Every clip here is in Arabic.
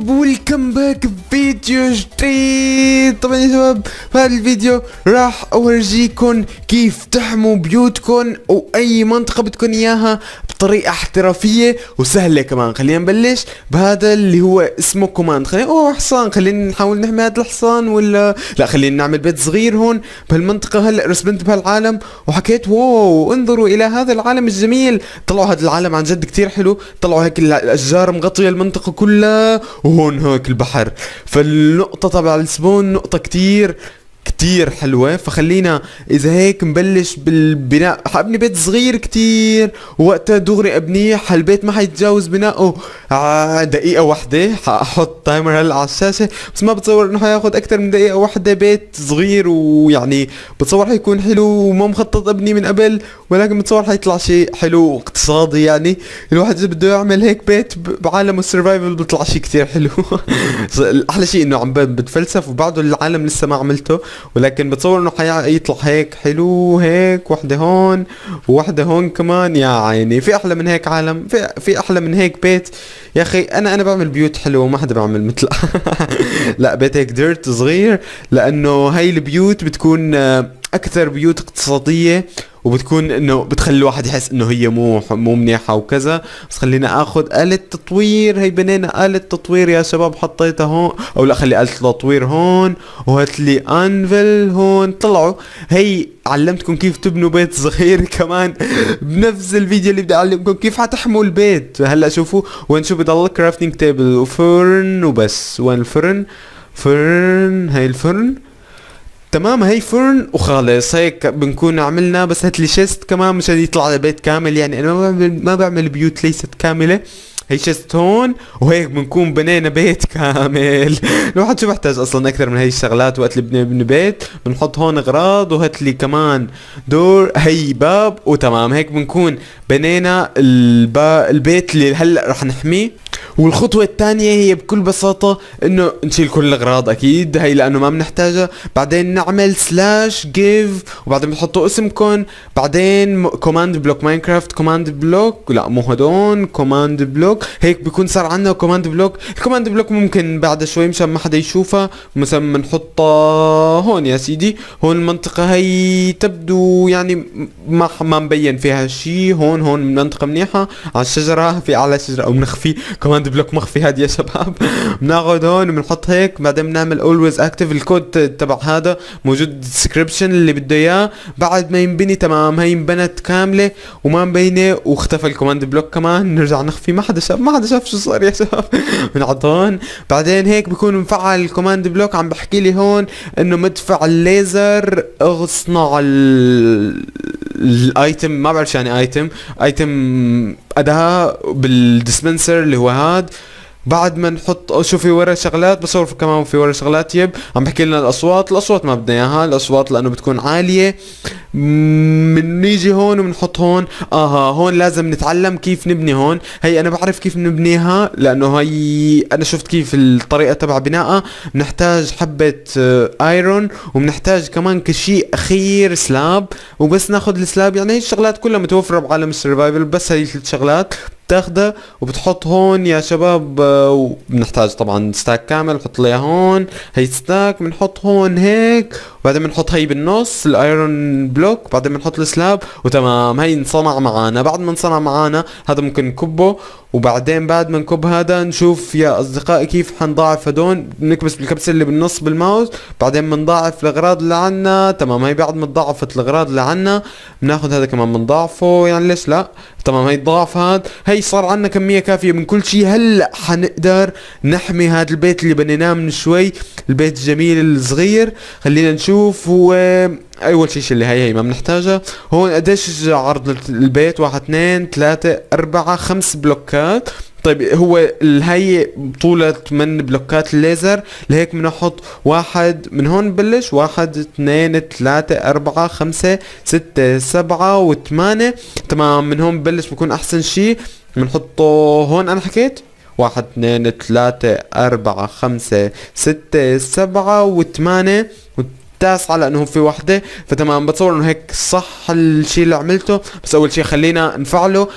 ويلكم باك فيديو جديد. طبعا يا شباب في هذا الفيديو راح اورجيكم كيف تحموا بيوتكم او اي منطقة بدكم اياها بطريقة احترافية وسهلة كمان. خلينا نبلش بهذا اللي هو اسمه كوماند. خلينا حصان، خلينا نحاول نحمي هذا الحصان ولا لا. خلينا نعمل بيت صغير هون بهالمنطقة. هلا رسبنت بهالعالم وحكيت واو انظروا الى هذا العالم الجميل. طلعوا هذا العالم عن جد كتير حلو. طلعوا هيك الاشجار مغطية المنطقة كلها وهون هيك البحر. فالنقطة تبع السبون نقطة كتير حلوة. فخلينا اذا هيك نبلش بالبناء. حابني بيت صغير كتير ووقتها دغري ابنيه. هالبيت ما حيتجاوز بناؤه دقيقة واحدة. حاحط تايمر هلا على الشاشة بس ما بتصور انه حياخد اكتر من دقيقة واحدة. بيت صغير ويعني بتصور حيكون حلو وما مخطط ابني من قبل، ولكن بتصور حيطلع شيء حلو واقتصادي. يعني الواحد اذا بده يعمل هيك بيت بعالم السرفايفل بيطلع شيء كتير حلو. احلى شيء انه عم بتفلسف وبعده العالم لسه ما عملته، ولكن بتصور انه حيطلع هيك حلو. هيك وحده هون ووحده هون كمان. يا عيني في احلى من هيك عالم، في احلى من هيك بيت. يا اخي انا بعمل بيوت حلوه وما حدا بيعمل مثل لا بيت هيك ديرت صغير، لانه هاي البيوت بتكون اكثر بيوت اقتصاديه وبتكون انه بتخلي الواحد يحس انه هي مو منيحه وكذا. بس خلينا اخذ آلة تطوير. هي بنينا آلة تطوير يا شباب حطيتها هون، او لا خلي آلة تطوير هون وهات لي انفل هون. طلعوا هي علمتكم كيف تبنوا بيت صغير كمان بنفس الفيديو اللي بدي اعلمكم كيف حتحموا البيت. هلا شوفوا وين شو بضل كرافتنج تيبل وفرن وبس. وين الفرن؟ فرن. هاي الفرن تمام. هي فرن وخالص. هيك بنكون عملنا. بس هات لي شيست كمان مشان يطلع البيت كامل. يعني انا ما بعمل بيوت ليست كامله. هي شيست هون وهيك بنكون بنينا بيت كامل. الواحد شو بحتاج اصلا اكثر من هي الشغلات وقت اللي بنبني بيت. بنحط هون اغراض وهات لي كمان دور. هي باب وتمام. هيك بنكون بنينا البيت اللي هلا رح نحميه. والخطوة الثانية هي بكل بساطة انه نشيل كل الاغراض اكيد هي لانه ما بنحتاجها. بعدين نعمل سلاش جيف وبعدين بنحطوا اسمكم. بعدين كوماند بلوك ماينكرافت كوماند بلوك. لا مو هدون كوماند بلوك. هيك بيكون صار عندنا كوماند بلوك. الكوماند بلوك ممكن بعد شوي مشان ما حدا يشوفها مثلا بنحطها هون يا سيدي. هون المنطقة هي تبدو يعني ما مبين فيها شيء. هون منطقة منيحة على الشجرة. في اعلى شجرة او بنخفي كوماند بلوك مخفي هاد يا شباب. بناخذ هون وبنحط هيك. بعدين بنعمل اولويز اكتف. الكود تبع هذا موجود ديسكريبشن اللي بده اياه. بعد ما ينبني تمام. هي انبنت كامله وما مبينه واختفى الكوماند بلوك كمان. نرجع نخفي. ما حدا شاف شو صار يا شباب. بنحط هون. بعدين هيك بكون مفعل الكوماند بلوك. عم بحكي لي هون انه مدفع الليزر اصنع الايتم. ما بعرف شو يعني ايتم اداة بالديسبنسر اللي هو هاد. بعد ما نحط شو في ورا شغلات. بصور كمان في ورا شغلات. عم بحكي لنا الاصوات ما بدنا اياها الاصوات لانه بتكون عاليه. من نيجي هون وبنحط هون. هون لازم نتعلم كيف نبني هون. هي انا بعرف كيف نبنيها لانه هي انا شفت كيف الطريقه تبع بنائها. بنحتاج حبه ايرون وبنحتاج كمان كشيء اخير سلاب. وبس ناخذ السلاب. يعني هي الشغلات كلها متوفره بعالم السرفايفل. بس هي الشغلات بتاخدها وبتحط هون يا شباب. وبنحتاج طبعا ستاك كامل. بحط ليها هون. هي ستاك بنحط هون هيك. وبعدين بنحط هي بالنص الايرون بلوك. بعدين بنحط السلاب وتمام. هي انصنع معانا. بعد ما انصنع معانا هذا ممكن نكبه. وبعدين بعد ما نكب هذا نشوف يا اصدقائي كيف حنضاعف هدول. بنكبس بالكبسه اللي بالنص بالماوس. بعدين بنضاعف الاغراض اللي عنا. تمام. هي بعد ما تضاعفت الاغراض اللي عنا بناخذ هذا كمان بنضاعفه. يعني ليش لا. تمام. هي تضاعف هاد. هي صار عنا كميه كافيه من كل شيء. هلا حنقدر نحمي هذا البيت اللي بنيناه من شوي. البيت الجميل الصغير. خلينا نشوف. هو اول شيء اللي هي ما بنحتاجها. هون قديش عرض البيت؟ 1 2 3 4 5 بلوكات. طيب هو هي طولة من بلوكات الليزر. لهيك بنحط واحد من هون. ببلش 1 2 3 4 5 6 7 و8. تمام. من هون ببلش بكون احسن شيء. بنحطه هون. انا حكيت 1 2 3 4 5 6 7 و8. التاسعة لانه في وحدة. فتمام بتصور انه هيك صح الشيء اللي عملته. بس اول شيء خلينا نفعله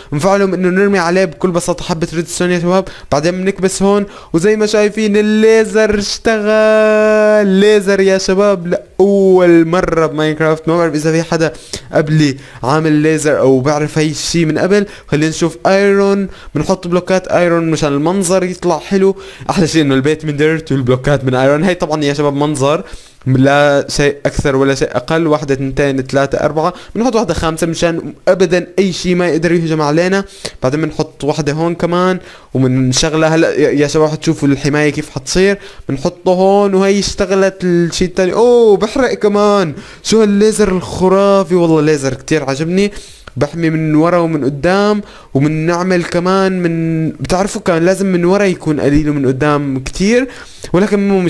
بانه نرمي عليه بكل بساطة حبة ريدستون يا شباب. بعدين بنكبس هون وزي ما شايفين الليزر اشتغل. ليزر يا شباب لأول مرة بماينكرافت. ما بعرف اذا في حدا قبلي عامل ليزر او بعرف هاي الشيء من قبل. خلينا نشوف ايرون. بنحط بلوكات ايرون مشان المنظر يطلع حلو. احلى شيء انه البيت من ديرت والبلوكات من ايرون. هاي طبعا يا شباب منظر لا شيء اكثر ولا شيء اقل. واحدة 2 3 4. بنحط واحدة 5 مشان ابدا اي شيء ما يقدر يهجم علينا. بعدين بنحط واحدة هون كمان وبنشغلها. هلا يا شباب حتشوفوا الحماية كيف حتصير. بنحطه هون وهي اشتغلت. الشيء الثاني اوه بحرق كمان. شو هالليزر الخرافي والله. ليزر كتير عجبني. بحمي من ورا ومن قدام. ومن نعمل كمان من بتعرفوا كان لازم من ورا يكون قليل ومن قدام كتير. ولكن مو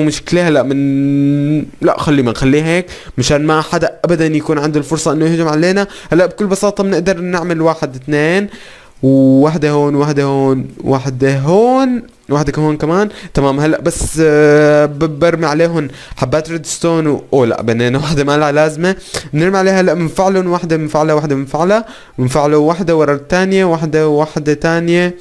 مشكلة هلا لا ما نخليه هيك مشان ما حدا ابدا يكون عنده الفرصة انه يهجم علينا. هلا بكل بساطة بنقدر نعمل 1 2 وواحدة هون واحدة هون واحدة هون واحدة هون كمان. تمام هلا بس برمي عليهم حبات ريدستون لا بنينا واحدة ما لها لازمة. بنرمي عليها هلا بنفعلهم واحدة بنفعله واحدة ورا الثانية. واحدة ثانية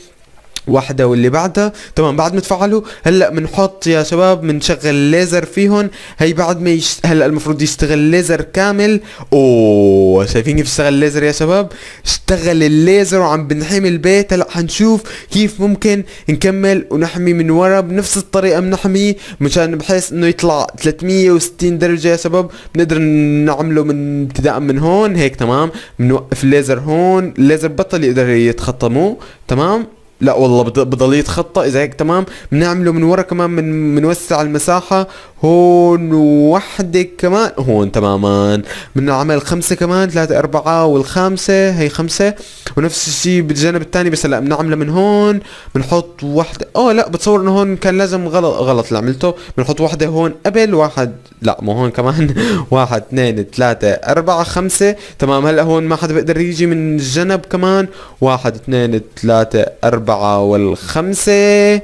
واحدة واللي بعدها. تمام بعد ما تفعلوا هلا بنحط يا شباب بنشغل ليزر فيهم. هي بعد ما هلا المفروض يشتغل ليزر كامل. اوه شايفين كيف اشتغل الليزر يا شباب. اشتغل الليزر وعم بنحمي البيت. هلا حنشوف كيف ممكن نكمل ونحمي من ورا بنفس الطريقة. بنحميه مشان بحيث انه يطلع 360 درجة يا شباب. بنقدر نعمله من ابتداء من هون هيك. تمام بنوقف الليزر هون. الليزر بطل يقدر يتخطمه. تمام لا والله بضل يتخطى اذا هيك. تمام بنعمله من ورا كمان بنوسع المساحة هون. واحدة كمان هون. تماما بنعمل 5 كمان 3 4 والخامسة هي 5. ونفس الشيء بالجانب الثاني. بس هلا بنعمله من هون بنحط واحدة. لا بتصور انه هون كان لازم غلط اللي عملته. بنحط واحدة هون قبل واحد. لا مو هون كمان 1 2 3 4 5. تمام هلا هون ما حدا بيقدر يجي من الجنب كمان. 1 2 3 4 والخمسة.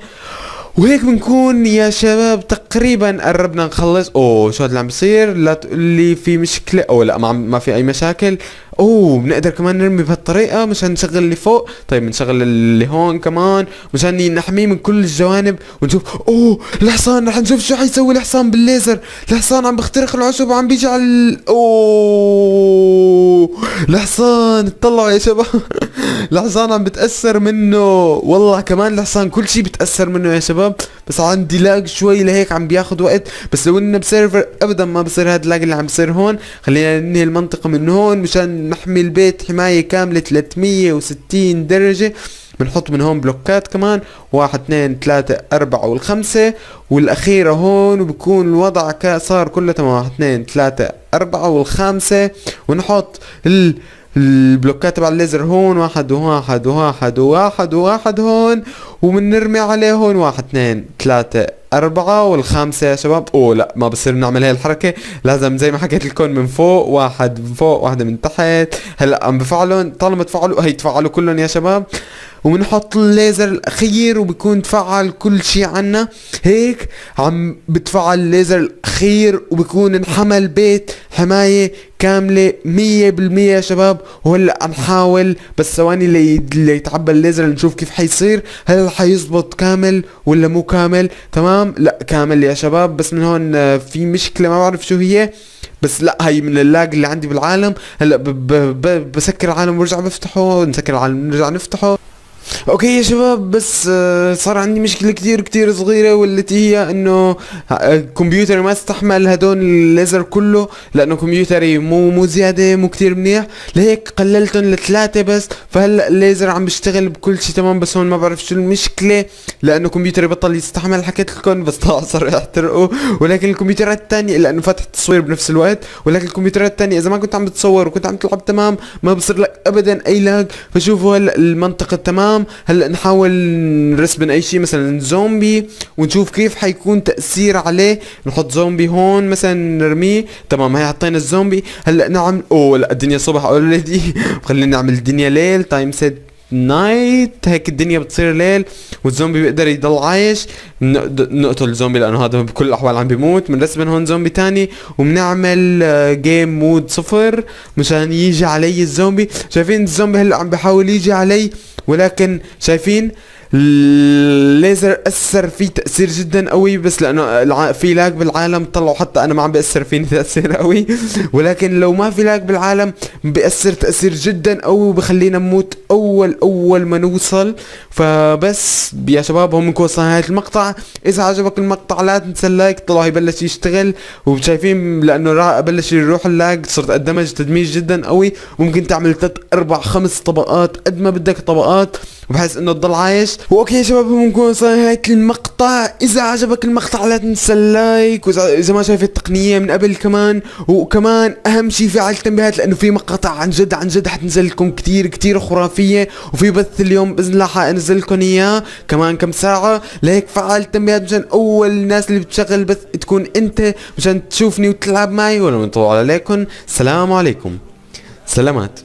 وهيك بنكون يا شباب تقريبا قربنا نخلص. شو هاد اللي عم بصير. لا تقول لي في مشكلة لا ما في اي مشاكل. بنقدر كمان نرمي بهالطريقة مشان نشغل اللي فوق. طيب نشغل اللي هون كمان مشان نحميه من كل الجوانب. ونشوف الحصان. رح نشوف شو حيسوي الحصان بالليزر. الحصان عم بخترق العشب وعم بيجي على الحصان. اطلعوا يا شباب الحصان عم بتأثر منه والله. كمان الحصان كل شي بتأثر منه يا شباب. بس عندي لاج شوي لهيك عم بياخد وقت. بس لو انه بسيرفر ابدا ما بصير هاد اللاج اللي عم بصير هون. خلينا ننهي المنطقة من هون مشان نحمي البيت حماية كاملة 360 درجة. بنحط من هون بلوكات كمان. 1 2 3 4 والخمسة والاخيرة هون. وبكون الوضع صار كله تمام. 1 2 3 4 والخامسة. ونحط البلوكات تبع الليزر هون. 1 1 1 1 1 هون. وبنرمي عليه هون 1 2 3 4 والخامسة يا شباب. لا ما بصير نعمل هاي الحركة. لازم زي ما حكيت لكم من فوق. 1 من فوق 1 من تحت. هلا عم بفعلون. طالما تفعلوا هي تفعلوا كلهم يا شباب. وبنحط الليزر الاخير وبكون تفعل كل شي عنا. هيك عم بتفعل الليزر الاخير وبكون انحمى البيت حماية كاملة 100% يا شباب. وهلا نحاول بس ثواني اللي يتعبى الليزر نشوف كيف حيصير. هل حيزبط كامل ولا مو كامل. تمام لا كامل يا شباب. بس من هون في مشكلة ما بعرف شو هي. بس لا هي من اللاج اللي عندي بالعالم. هلا بسكر العالم وارجع بفتحه. نسكر العالم نرجع نفتحه. اوكي يا شباب بس صار عندي مشكلة كتير صغيرة. والتي هي انه كمبيوتري ما استحمل هدول الليزر كله. لانه كمبيوتري مو زيادة مو كتير منيح. لهيك قللتهم ل3 بس. فهلا الليزر عم بيشتغل بكل شي تمام. بس هون ما بعرف شو المشكلة. لانه كمبيوتري بطل يستحمل. حكيت لكم بس طلع صار يحترقوا. ولكن الكمبيوترات الثانية لانه فتحت التصوير بنفس الوقت. ولكن الكمبيوترات الثانية اذا ما كنت عم بتصور وكنت عم تلعب تمام ما بصير لك ابدا اي لاج. فشوفوا هلا المنطقة تمام. هلا نحاول نرسبن اي شيء مثلا زومبي ونشوف كيف حيكون تأثير عليه. نحط زومبي هون مثلا نرميه. تمام هي حطينا الزومبي. هلا نعمل لا الدنيا صبح اوريدي. خلينا نعمل الدنيا ليل. تايم سيت نايت هيك الدنيا بتصير ليل والزومبي بيقدر يضل عايش. نقتل الزومبي لانه هذا بكل الاحوال عم بيموت. بنرسم هون زومبي تاني وبنعمل جيم مود 0 مشان يجي علي الزومبي. شايفين الزومبي هلا عم بحاول يجي علي ولكن شايفين الليزر اثر فيه تاثير جدا قوي، بس لانه في لاج بالعالم طلعوا حتى انا ما عم بياثر فيني تاثير قوي، ولكن لو ما في لاج بالعالم بياثر تاثير جدا قوي وبخلينا نموت اول ما نوصل. فبس يا شباب هم نكون وصلنا نهايه المقطع. اذا عجبك المقطع لا تنسى اللايك. طلعوا يبلش يشتغل وشايفين لانه بلش يروح اللاج صرت ادمج تدميج جدا قوي. ممكن تعمل 3 4 5 طبقات قد ما بدك طبقات وبحيث انه تضل عايش. واوكي يا شباب ممكن وصلنا نهاية المقطع. اذا عجبك المقطع لا تنسى اللايك، واذا ما شايف التقنية من قبل كمان، وكمان اهم شي فعل التنبيهات لانه في مقاطع عن جد حتنزل لكم كتير خرافية، وفي بث اليوم باذن الله حانزل لكم اياه كمان كم ساعة. لهيك فعل التنبيهات مشان اول الناس اللي بتشغل بث تكون انت مشان تشوفني وتلعب معي. ولا من طول عليكم، السلام عليكم، سلامات.